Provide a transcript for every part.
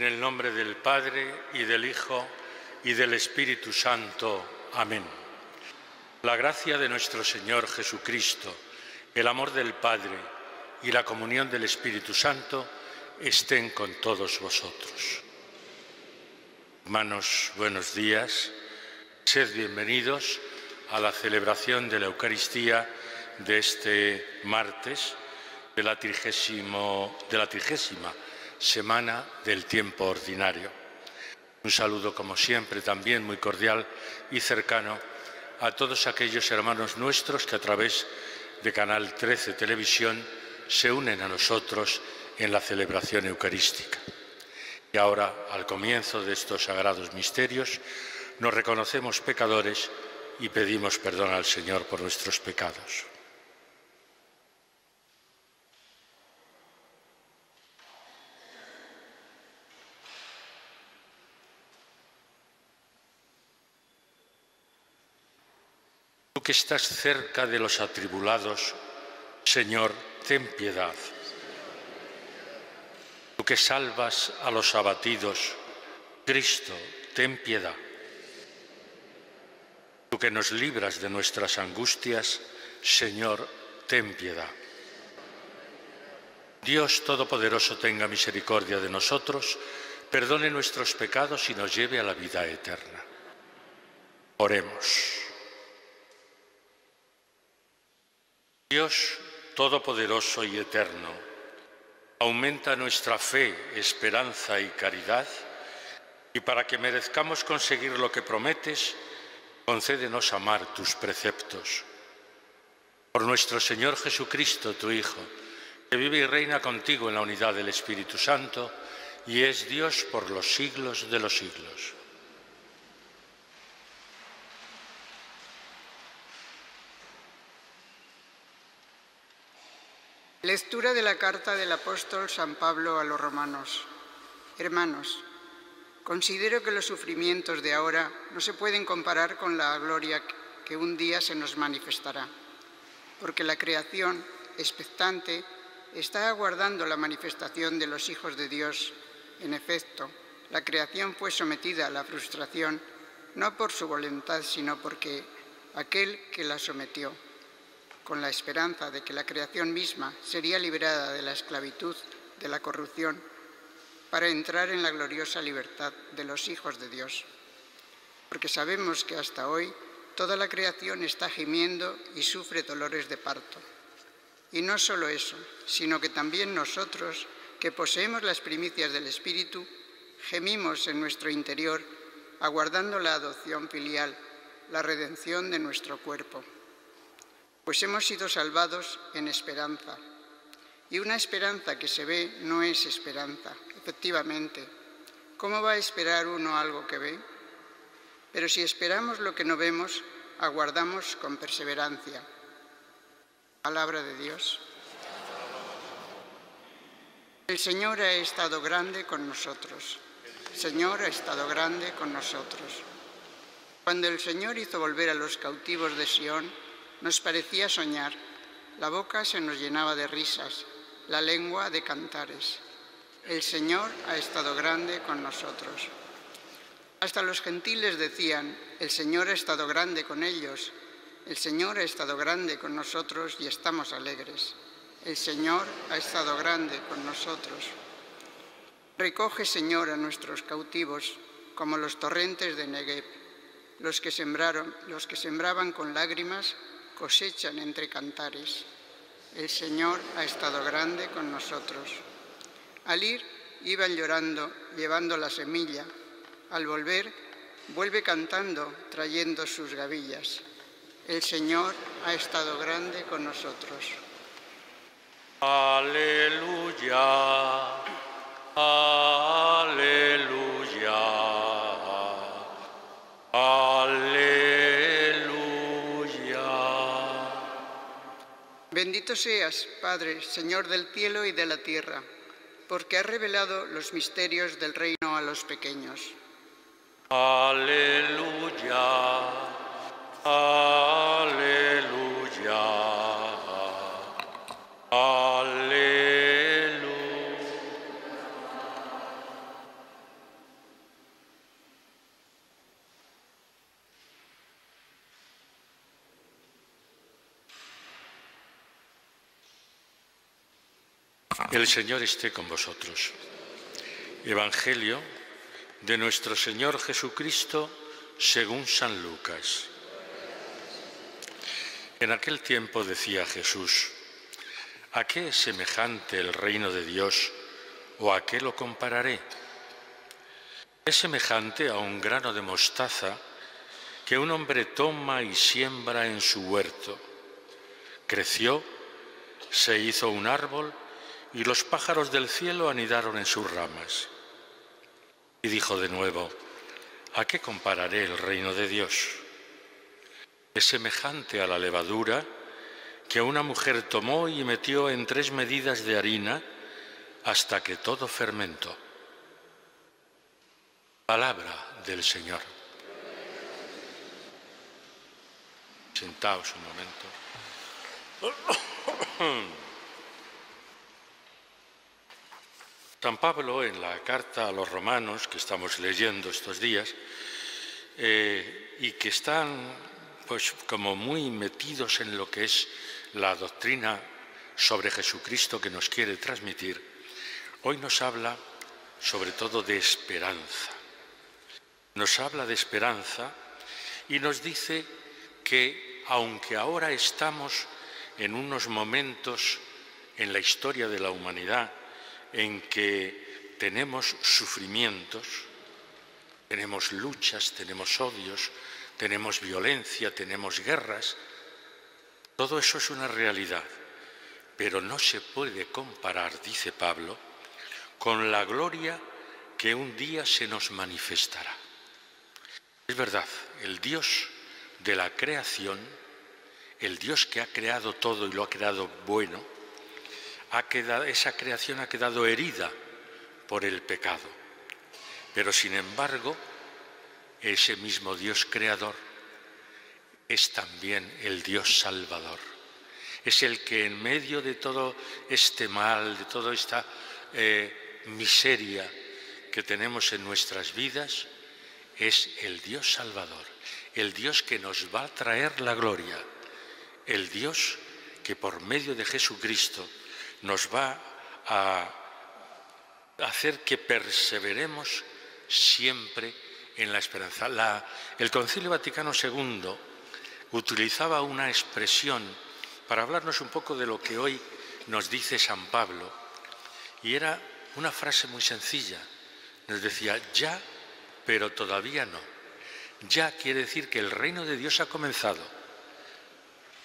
En el nombre del Padre, y del Hijo, y del Espíritu Santo. Amén. La gracia de nuestro Señor Jesucristo, el amor del Padre y la comunión del Espíritu Santo estén con todos vosotros. Hermanos, buenos días. Sed bienvenidos a la celebración de la Eucaristía de este martes de la 30ª semana del tiempo ordinario. Un saludo, como siempre, también muy cordial y cercano a todos aquellos hermanos nuestros que a través de Canal 13 Televisión se unen a nosotros en la celebración eucarística. Y ahora, al comienzo de estos sagrados misterios, nos reconocemos pecadores y pedimos perdón al Señor por nuestros pecados. Tú que estás cerca de los atribulados, Señor, ten piedad. Tú que salvas a los abatidos, Cristo, ten piedad. Tú que nos libras de nuestras angustias, Señor, ten piedad. Dios Todopoderoso tenga misericordia de nosotros, perdone nuestros pecados y nos lleve a la vida eterna. Oremos. Dios Todopoderoso y Eterno, aumenta nuestra fe, esperanza y caridad, y para que merezcamos conseguir lo que prometes, concédenos amar tus preceptos. Por nuestro Señor Jesucristo, tu Hijo, que vive y reina contigo en la unidad del Espíritu Santo, y es Dios por los siglos de los siglos. Lectura de la carta del apóstol San Pablo a los romanos. Hermanos, considero que los sufrimientos de ahora no se pueden comparar con la gloria que un día se nos manifestará, porque la creación, expectante, está aguardando la manifestación de los hijos de Dios. En efecto, la creación fue sometida a la frustración, no por su voluntad, sino porque aquel que la sometió, con la esperanza de que la creación misma sería liberada de la esclavitud, de la corrupción, para entrar en la gloriosa libertad de los hijos de Dios. Porque sabemos que hasta hoy toda la creación está gimiendo y sufre dolores de parto. Y no solo eso, sino que también nosotros, que poseemos las primicias del Espíritu, gemimos en nuestro interior, aguardando la adopción filial, la redención de nuestro cuerpo. Pues hemos sido salvados en esperanza. Y una esperanza que se ve no es esperanza, efectivamente. ¿Cómo va a esperar uno algo que ve? Pero si esperamos lo que no vemos, aguardamos con perseverancia. Palabra de Dios. El Señor ha estado grande con nosotros. El Señor ha estado grande con nosotros. Cuando el Señor hizo volver a los cautivos de Sión, nos parecía soñar, la boca se nos llenaba de risas, la lengua de cantares. El Señor ha estado grande con nosotros. Hasta los gentiles decían, el Señor ha estado grande con ellos, el Señor ha estado grande con nosotros y estamos alegres. El Señor ha estado grande con nosotros. Recoge, Señor, a nuestros cautivos como los torrentes de Negev. Los que sembraban con lágrimas, cosechan entre cantares. El Señor ha estado grande con nosotros. Al ir, iban llorando, llevando la semilla. Al volver, vuelve cantando, trayendo sus gavillas. El Señor ha estado grande con nosotros. Aleluya, aleluya, aleluya. Bendito seas, Padre, Señor del cielo y de la tierra, porque has revelado los misterios del reino a los pequeños. Aleluya, aleluya, aleluya. El Señor esté con vosotros. Evangelio de nuestro Señor Jesucristo según San Lucas. En aquel tiempo decía Jesús: ¿a qué es semejante el reino de Dios o a qué lo compararé? Es semejante a un grano de mostaza que un hombre toma y siembra en su huerto. Creció, se hizo un árbol y los pájaros del cielo anidaron en sus ramas. Y dijo de nuevo: ¿a qué compararé el reino de Dios? Es semejante a la levadura que una mujer tomó y metió en 3 medidas de harina hasta que todo fermentó. Palabra del Señor. Sentaos un momento. San Pablo, en la carta a los romanos que estamos leyendo estos días y que están pues como muy metidos en lo que es la doctrina sobre Jesucristo que nos quiere transmitir, hoy nos habla sobre todo de esperanza. Nos habla de esperanza y nos dice que aunque ahora estamos en unos momentos en la historia de la humanidad en que tenemos sufrimientos, tenemos luchas, tenemos odios, tenemos violencia, tenemos guerras, todo eso es una realidad, pero no se puede comparar, dice Pablo, con la gloria que un día se nos manifestará. Es verdad, el Dios de la creación, el Dios que ha creado todo y lo ha creado bueno, esa creación ha quedado herida por el pecado. Pero sin embargo, ese mismo Dios creador es también el Dios salvador. Es el que en medio de todo este mal, de toda esta miseria que tenemos en nuestras vidas, es el Dios salvador, el Dios que nos va a traer la gloria, el Dios que por medio de Jesucristo nos va a hacer que perseveremos siempre en la esperanza. El Concilio Vaticano II utilizaba una expresión para hablarnos un poco de lo que hoy nos dice San Pablo, y era una frase muy sencilla. Nos decía: ya, pero todavía no. Ya quiere decir que el reino de Dios ha comenzado,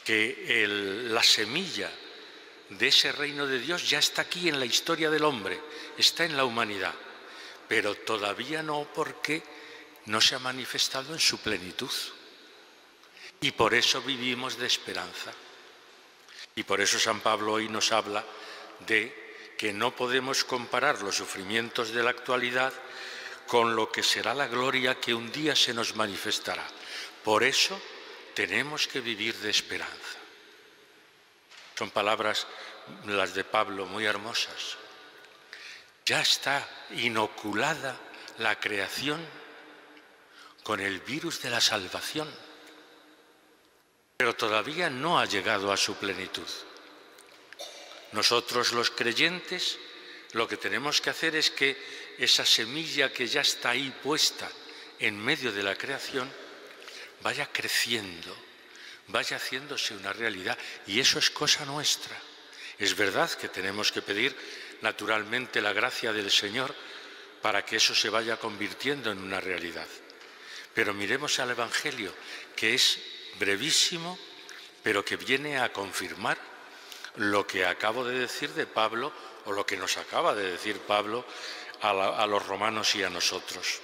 que la semilla de ese reino de Dios ya está aquí en la historia del hombre, está en la humanidad, pero todavía no, porque no se ha manifestado en su plenitud. Y por eso vivimos de esperanza. Y por eso San Pablo hoy nos habla de que no podemos comparar los sufrimientos de la actualidad con lo que será la gloria que un día se nos manifestará. Por eso tenemos que vivir de esperanza. Son palabras, las de Pablo, muy hermosas. Ya está inoculada la creación con el virus de la salvación, pero todavía no ha llegado a su plenitud. Nosotros, los creyentes, lo que tenemos que hacer es que esa semilla que ya está ahí puesta en medio de la creación vaya creciendo, vaya haciéndose una realidad, y eso es cosa nuestra. Es verdad que tenemos que pedir naturalmente la gracia del Señor para que eso se vaya convirtiendo en una realidad. Pero miremos al Evangelio, que es brevísimo, pero que viene a confirmar lo que acabo de decir de Pablo, o lo que nos acaba de decir Pablo a los romanos y a nosotros.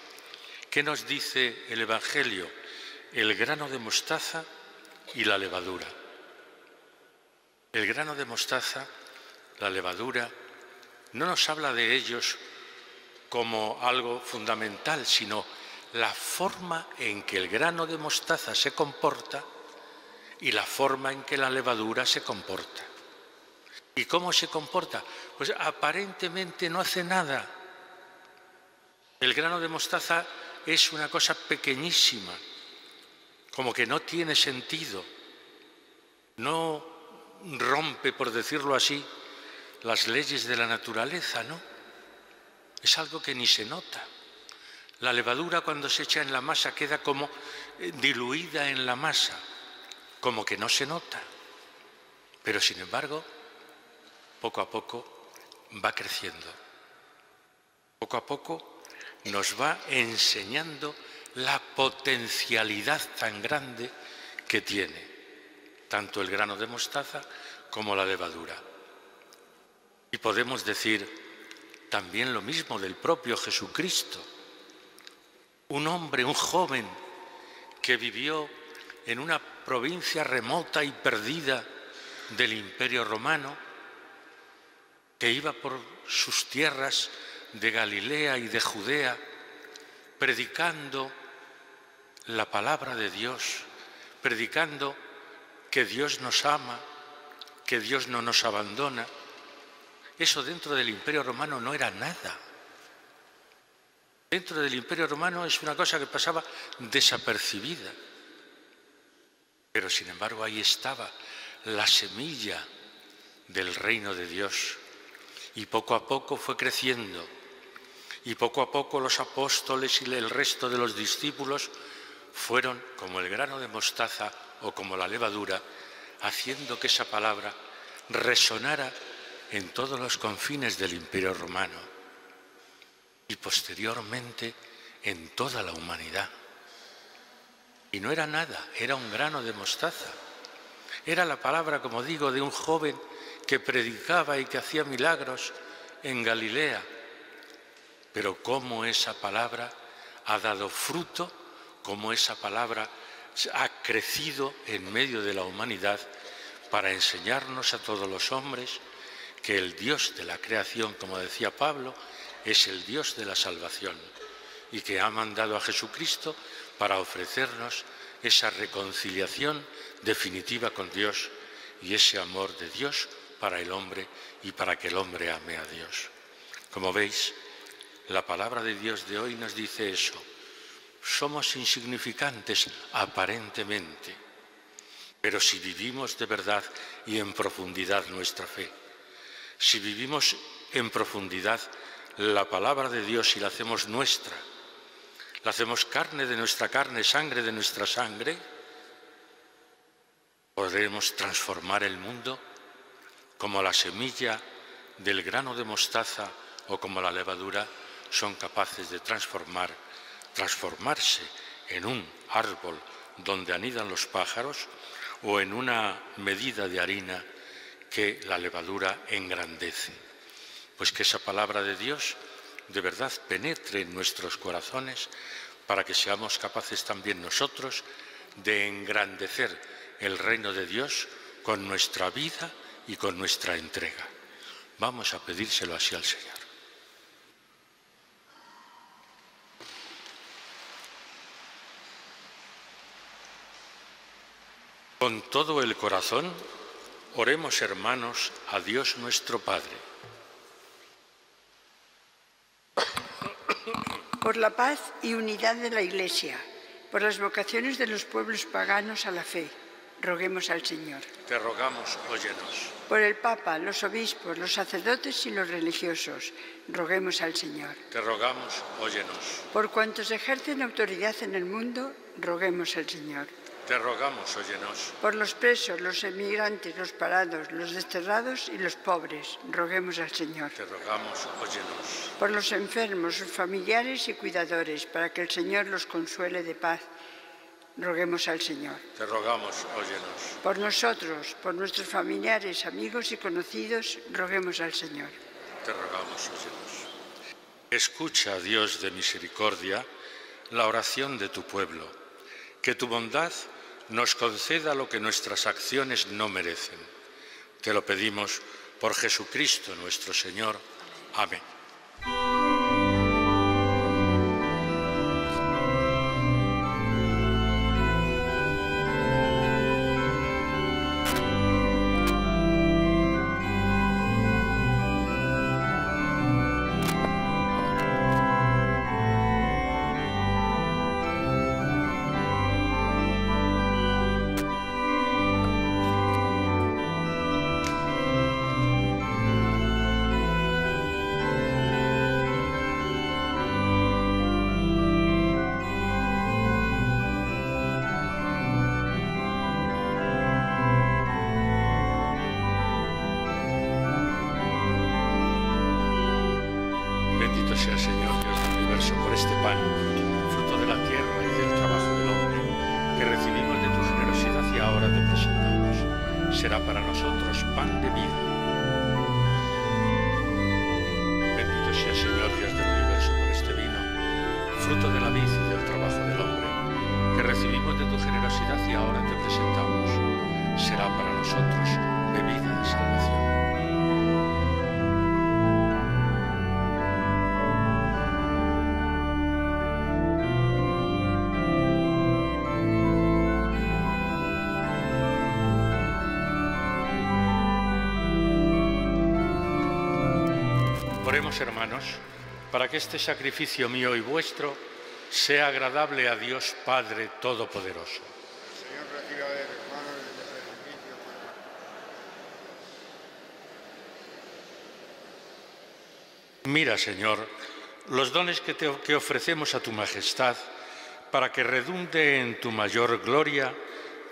¿Qué nos dice el Evangelio? El grano de mostaza y la levadura. El grano de mostaza, la levadura, no nos habla de ellos como algo fundamental, sino la forma en que el grano de mostaza se comporta y la forma en que la levadura se comporta. ¿Y cómo se comporta? Pues aparentemente no hace nada. El grano de mostaza es una cosa pequeñísima, como que no tiene sentido, no rompe, por decirlo así, las leyes de la naturaleza, ¿no? Es algo que ni se nota. La levadura cuando se echa en la masa queda como diluida en la masa, como que no se nota. Pero sin embargo, poco a poco va creciendo. Poco a poco nos va enseñando la potencialidad tan grande que tiene tanto el grano de mostaza como la levadura. Y podemos decir también lo mismo del propio Jesucristo. Un hombre, un joven que vivió en una provincia remota y perdida del Imperio Romano, que iba por sus tierras de Galilea y de Judea, predicando la palabra de Dios, predicando que Dios nos ama, que Dios no nos abandona. Eso dentro del Imperio Romano no era nada. Dentro del Imperio Romano es una cosa que pasaba desapercibida. Pero sin embargo ahí estaba la semilla del reino de Dios. Y poco a poco fue creciendo. Y poco a poco los apóstoles y el resto de los discípulos fueron como el grano de mostaza o como la levadura, haciendo que esa palabra resonara en todos los confines del Imperio Romano y posteriormente en toda la humanidad. Y no era nada, era un grano de mostaza. Era la palabra, como digo, de un joven que predicaba y que hacía milagros en Galilea. Pero cómo esa palabra ha dado fruto, cómo esa palabra ha crecido en medio de la humanidad para enseñarnos a todos los hombres que el Dios de la creación, como decía Pablo, es el Dios de la salvación y que ha mandado a Jesucristo para ofrecernos esa reconciliación definitiva con Dios y ese amor de Dios para el hombre y para que el hombre ame a Dios. Como veis, la palabra de Dios de hoy nos dice eso. Somos insignificantes aparentemente, pero si vivimos de verdad y en profundidad nuestra fe, si vivimos en profundidad la palabra de Dios y la hacemos nuestra, la hacemos carne de nuestra carne, sangre de nuestra sangre, podremos transformar el mundo como la semilla del grano de mostaza o como la levadura son capaces de transformarse en un árbol donde anidan los pájaros o en una medida de harina que la levadura engrandece. Pues que esa palabra de Dios de verdad penetre en nuestros corazones para que seamos capaces también nosotros de engrandecer el reino de Dios con nuestra vida y con nuestra entrega. Vamos a pedírselo así al Señor. Con todo el corazón, oremos, hermanos, a Dios nuestro Padre. Por la paz y unidad de la Iglesia, por las vocaciones de los pueblos paganos a la fe, roguemos al Señor. Te rogamos, óyenos. Por el Papa, los obispos, los sacerdotes y los religiosos, roguemos al Señor. Te rogamos, óyenos. Por cuantos ejercen autoridad en el mundo, roguemos al Señor. Te rogamos, óyenos. Por los presos, los emigrantes, los parados, los desterrados y los pobres, roguemos al Señor. Te rogamos, óyenos. Por los enfermos, sus familiares y cuidadores, para que el Señor los consuele de paz, roguemos al Señor. Te rogamos, óyenos. Por nosotros, por nuestros familiares, amigos y conocidos, roguemos al Señor. Te rogamos, óyenos. Escucha, Dios de misericordia, la oración de tu pueblo. Que tu bondad nos conceda lo que nuestras acciones no merecen. Te lo pedimos por Jesucristo nuestro Señor. Amén. será para nosotros pan de vida. Bendito sea, Señor Dios del universo, por este vino, fruto de la vid y del trabajo del hombre, que recibimos de tu generosidad y ahora te presentamos. Será para nosotros bebida de salvación. Oremos, hermanos, para que este sacrificio mío y vuestro sea agradable a Dios Padre Todopoderoso. Señor, reciba de hermanos este sacrificio. Mira, Señor, los dones que ofrecemos a tu majestad, para que redunde en tu mayor gloria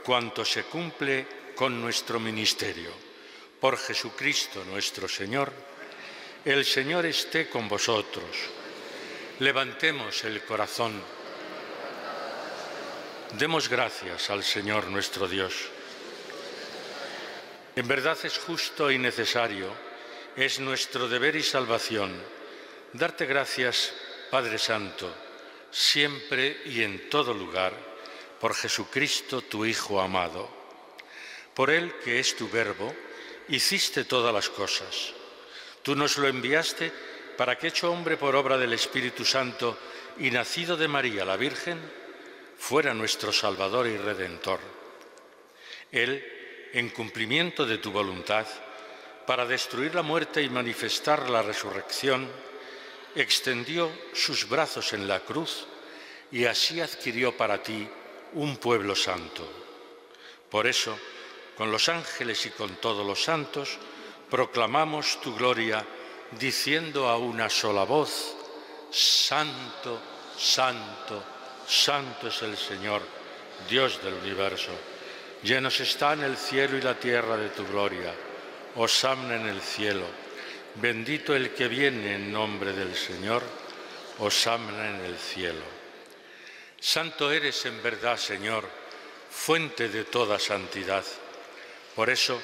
cuanto se cumple con nuestro ministerio. Por Jesucristo nuestro Señor. El Señor esté con vosotros. Levantemos el corazón. Demos gracias al Señor nuestro Dios. En verdad es justo y necesario, es nuestro deber y salvación, darte gracias, Padre Santo, siempre y en todo lugar, por Jesucristo, tu Hijo amado. Por Él, que es tu Verbo, hiciste todas las cosas. Tú nos lo enviaste para que, hecho hombre por obra del Espíritu Santo y nacido de María la Virgen, fuera nuestro Salvador y Redentor. Él, en cumplimiento de tu voluntad, para destruir la muerte y manifestar la resurrección, extendió sus brazos en la cruz y así adquirió para ti un pueblo santo. Por eso, con los ángeles y con todos los santos, proclamamos tu gloria, diciendo a una sola voz: Santo, Santo, Santo es el Señor, Dios del universo. Llenos están el cielo y la tierra de tu gloria. Hosanna en el cielo. Bendito el que viene en nombre del Señor. Hosanna en el cielo. Santo eres en verdad, Señor, fuente de toda santidad. Por eso,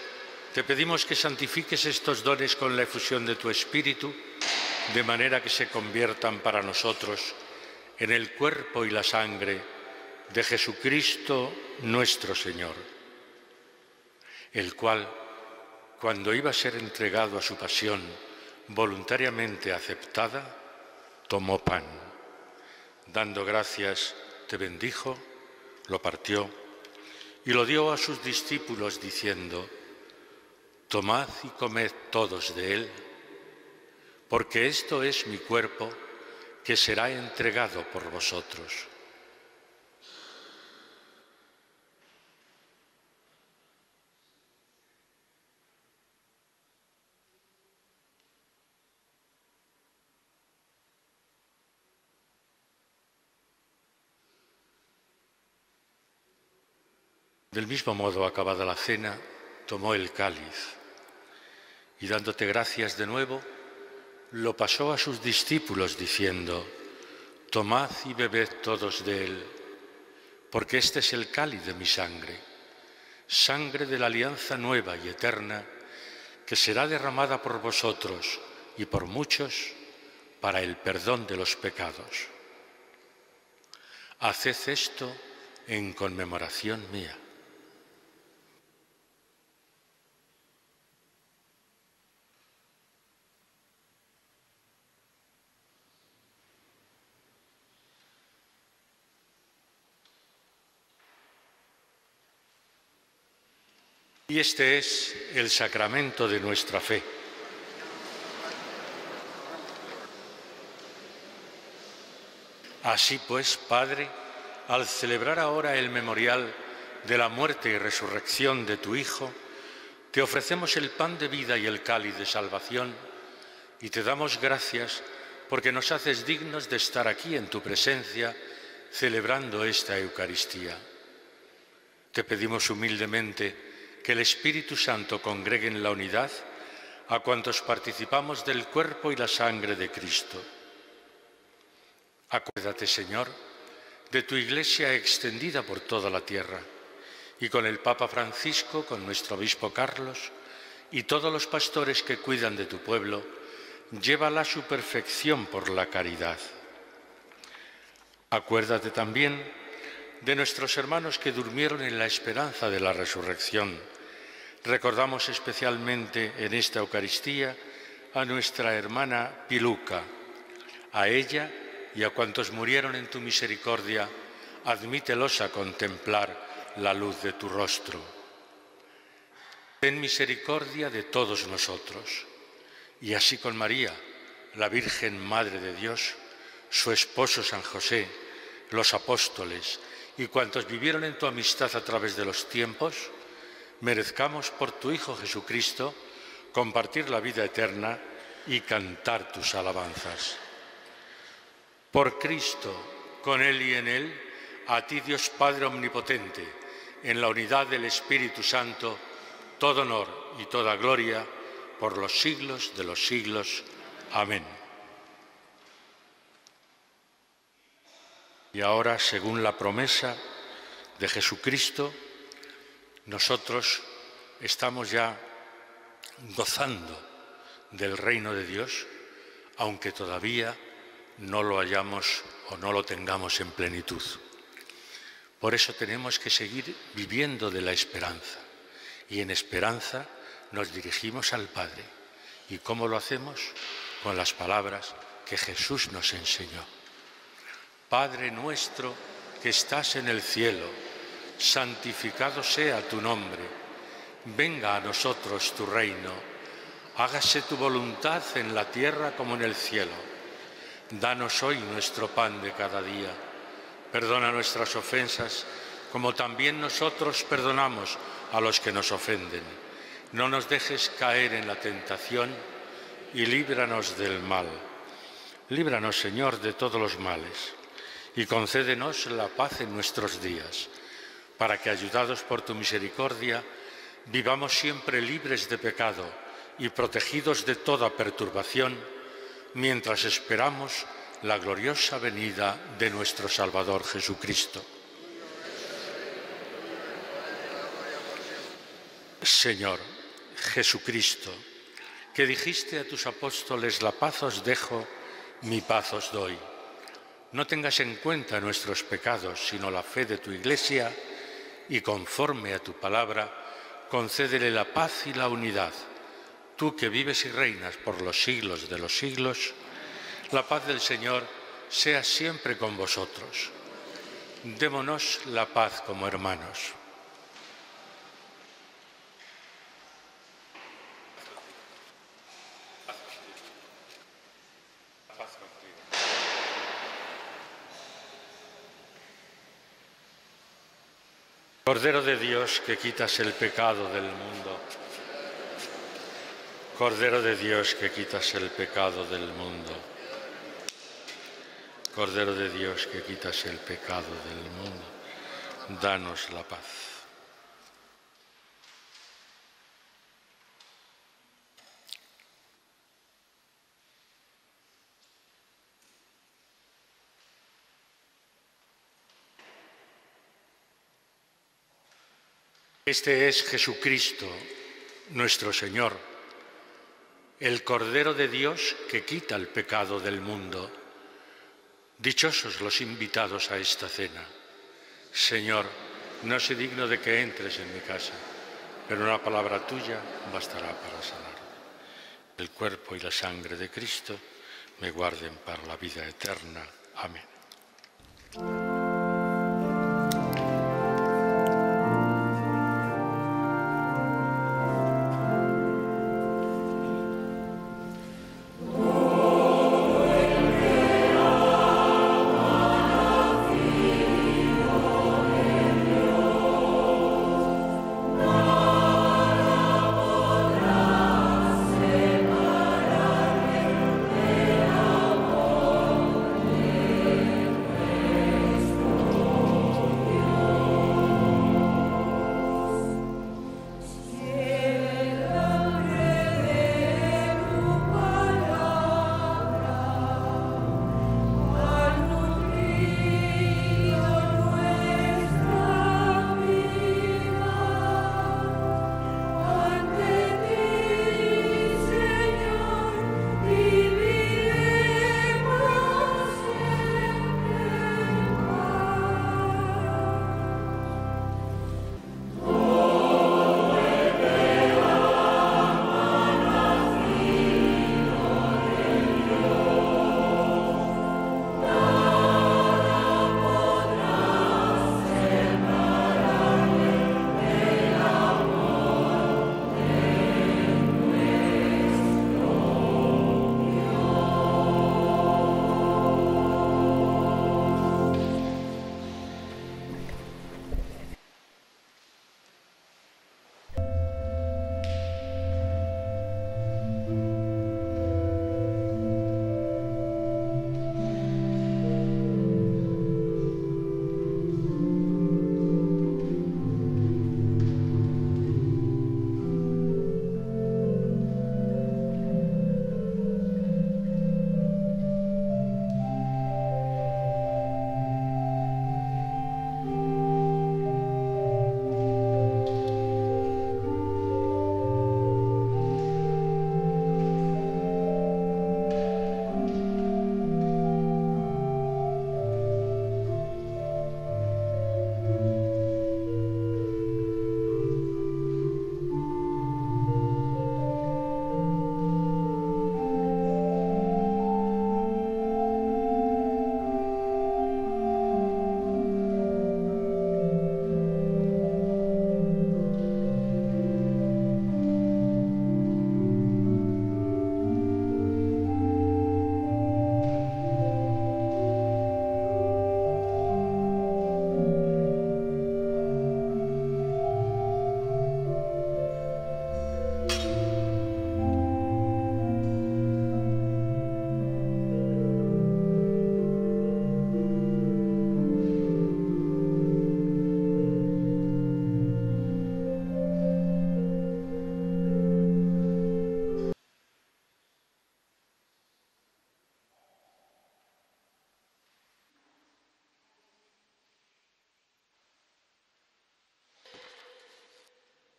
te pedimos que santifiques estos dones con la efusión de tu Espíritu, de manera que se conviertan para nosotros en el cuerpo y la sangre de Jesucristo nuestro Señor, el cual, cuando iba a ser entregado a su pasión voluntariamente aceptada, tomó pan. Dando gracias, te bendijo, lo partió y lo dio a sus discípulos diciendo: Tomad y comed todos de él, porque esto es mi cuerpo que será entregado por vosotros. Del mismo modo, acabada la cena, tomó el cáliz y, dándote gracias de nuevo, lo pasó a sus discípulos diciendo: Tomad y bebed todos de él, porque este es el cáliz de mi sangre, sangre de la alianza nueva y eterna, que será derramada por vosotros y por muchos para el perdón de los pecados. Haced esto en conmemoración mía. Y este es el sacramento de nuestra fe. Así pues, Padre, al celebrar ahora el memorial de la muerte y resurrección de tu Hijo, te ofrecemos el pan de vida y el cáliz de salvación, y te damos gracias porque nos haces dignos de estar aquí en tu presencia, celebrando esta Eucaristía. Te pedimos humildemente que el Espíritu Santo congregue en la unidad a cuantos participamos del cuerpo y la sangre de Cristo. Acuérdate, Señor, de tu Iglesia extendida por toda la tierra y con el Papa Francisco, con nuestro obispo Carlos y todos los pastores que cuidan de tu pueblo, llévala a su perfección por la caridad. Acuérdate también de nuestros hermanos que durmieron en la esperanza de la resurrección. Recordamos especialmente en esta Eucaristía a nuestra hermana Piluca. A ella y a cuantos murieron en tu misericordia, admítelos a contemplar la luz de tu rostro. Ten misericordia de todos nosotros, y así con María, la Virgen Madre de Dios, su esposo San José, los apóstoles y cuantos vivieron en tu amistad a través de los tiempos, merezcamos por tu Hijo Jesucristo compartir la vida eterna y cantar tus alabanzas. Por Cristo, con Él y en Él, a ti Dios Padre Omnipotente, en la unidad del Espíritu Santo, todo honor y toda gloria por los siglos de los siglos. Amén. Y ahora, según la promesa de Jesucristo, nosotros estamos ya gozando del reino de Dios, aunque todavía no lo hayamos o no lo tengamos en plenitud. Por eso tenemos que seguir viviendo de la esperanza. Y en esperanza nos dirigimos al Padre. ¿Y cómo lo hacemos? Con las palabras que Jesús nos enseñó. Padre nuestro que estás en el cielo, santificado sea tu nombre. Venga a nosotros tu reino. Hágase tu voluntad en la tierra como en el cielo. Danos hoy nuestro pan de cada día. Perdona nuestras ofensas, como también nosotros perdonamos a los que nos ofenden. No nos dejes caer en la tentación y líbranos del mal. Líbranos, Señor, de todos los males y concédenos la paz en nuestros días, para que, ayudados por tu misericordia, vivamos siempre libres de pecado y protegidos de toda perturbación, mientras esperamos la gloriosa venida de nuestro Salvador Jesucristo. Señor Jesucristo, que dijiste a tus apóstoles: la paz os dejo, mi paz os doy. No tengas en cuenta nuestros pecados, sino la fe de tu Iglesia, y conforme a tu palabra, concédele la paz y la unidad. Tú que vives y reinas por los siglos de los siglos, la paz del Señor sea siempre con vosotros. Démonos la paz como hermanos. Cordero de Dios, que quitas el pecado del mundo. Cordero de Dios, que quitas el pecado del mundo. Cordero de Dios, que quitas el pecado del mundo, danos la paz. Este es Jesucristo, nuestro Señor, el Cordero de Dios que quita el pecado del mundo. Dichosos los invitados a esta cena. Señor, no soy digno de que entres en mi casa, pero una palabra tuya bastará para sanar. El cuerpo y la sangre de Cristo me guarden para la vida eterna. Amén.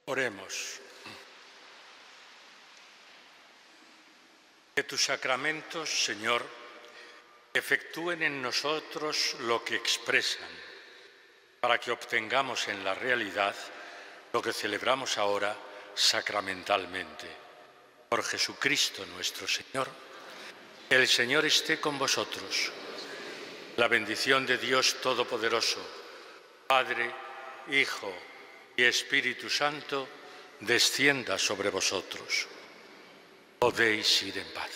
Oremos. Que tus sacramentos, Señor, efectúen en nosotros lo que expresan, para que obtengamos en la realidad lo que celebramos ahora sacramentalmente. Por Jesucristo nuestro Señor. El Señor esté con vosotros. La bendición de Dios Todopoderoso, Padre, Hijo y Espíritu Santo, descienda sobre vosotros. Podéis ir en paz.